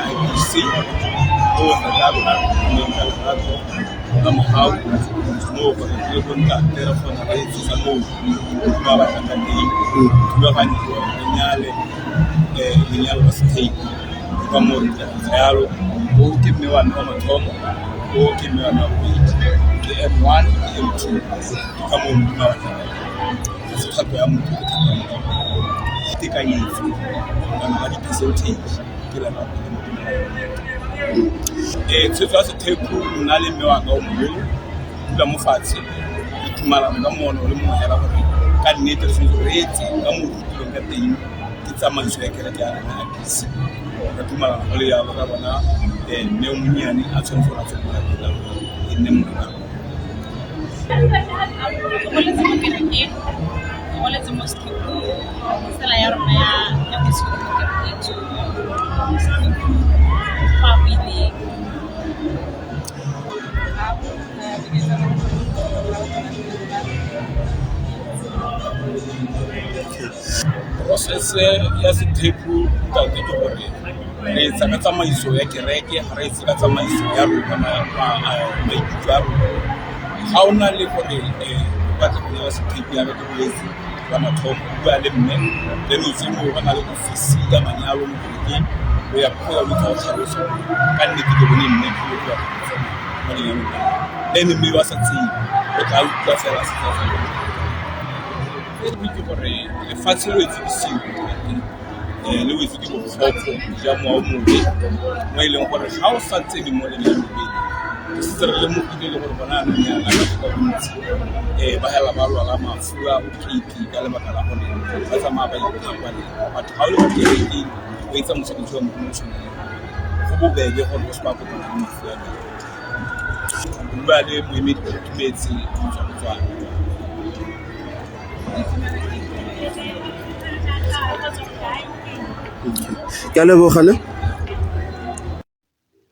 IPC how more for the telephone rates and more Nyalo State Kamor Yalo who give me one on top who give me one the M1 M2 come on I need and percentage so that's a take Nali Mewanga Kula Mufati Tumala Gamon or Mohera can need to rate Gamu it's a man's record Tumala Olia Ravana and Neomuniani action for in Nemuna. What is the most process ya se thepu ka ke gore re tsaka tsamaiso ya kereke re tsaka tsamaiso ya rona maikutlo a rona ga ona le gore ba tla ya se thepu ya go lesi ba mathomo ba le mme le no tsimo ba na le ofisi ya manyalo mo ke ya go ya go tlhalosa ka nne ke bone mme ke go ya go le mme wa sa tsi o tla utlwa fela se tsa ke gore le fatshe lo itse le o itse go tsotso ja mo mo mo ile gore ga o sa tsedi mo le le se re le mo ke le gore bona na ya la ka bontsi ba hela ba lwa la mafura o kiki ka le baka la gore ba tsama ba itse ba le batho ga o le ba ke o itse mo se ke tswa mo go bobebe gore o se ba go bona mafura ba le mo emedi ke metsi tswa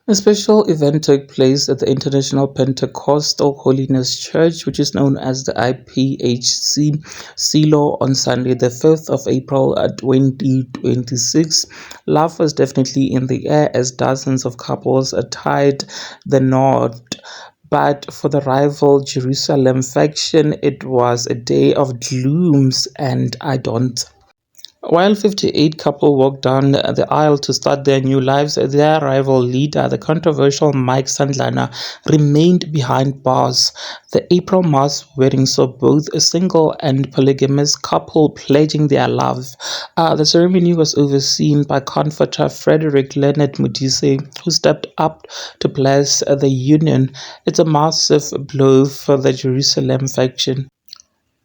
A special event took place at the International Pentecostal Holiness Church, which is known as the IPHC Silo, on Sunday, the 5th of April 2026. Love was definitely in the air as dozens of couples tied the knot. But for the rival Jerusalem faction, it was a day of glooms and I don't. While 58 couples walked down the aisle to start their new lives, their rival leader, the controversial Mike Sandlana, remained behind bars. The April mass wedding saw both a single and polygamous couple pledging their love. The ceremony was overseen by Comforter Frederick Leonard Modise, who stepped up to bless the union. It's a massive blow for the Jerusalem faction.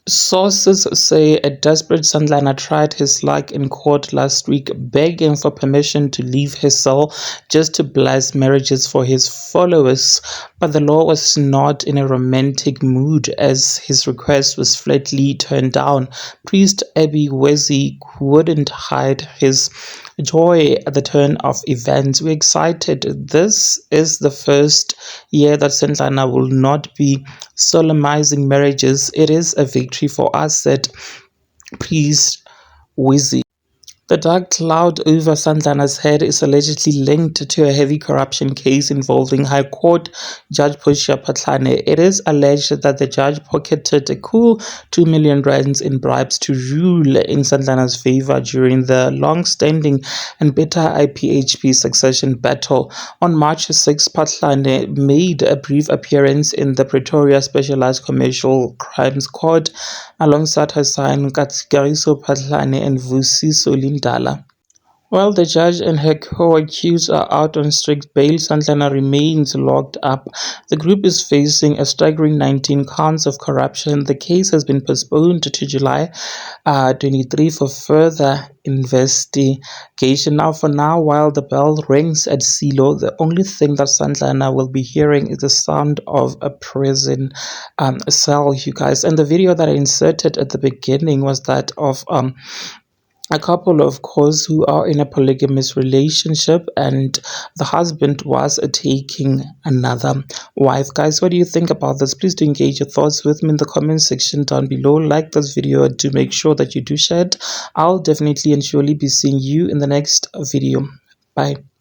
Sources say a desperate Sandlana tried his luck in court last week, begging for permission to leave his cell just to bless marriages for his followers, but the law was not in a romantic mood as his request was flatly turned down. Priest Abby Wezi wouldn't hide his joy at the turn of events. We're excited. This is the first year that Sandlana will not be solemnizing marriages. It is a victory for us, said Priest Wizzy. The dark cloud over Sandlana's head is allegedly linked to a heavy corruption case involving High Court Judge Portia Patlane. It is alleged that the judge pocketed a cool 2 million rands in bribes to rule in Sandlana's favor during the long-standing and bitter IPHP succession battle. On March 6, Patlane made a brief appearance in the Pretoria Specialized Commercial Crimes Court alongside her son Kagiso Patlane and Vusiso Lindala. While the judge and her co-accused are out on strict bail, Sandlana remains locked up. The group is facing a staggering 19 counts of corruption. The case has been postponed to July 23 for further investigation. For now, while the bell rings at Silo, the only thing that Sandlana will be hearing is the sound of a prison cell, you guys. And the video that I inserted at the beginning was that of a couple, of course, who are in a polygamous relationship, and the husband was taking another wife. Guys, what do you think about this? Please do engage your thoughts with me in the comment section down below. Like this video and do make sure that you do share it. I'll definitely and surely be seeing you in the next video. Bye.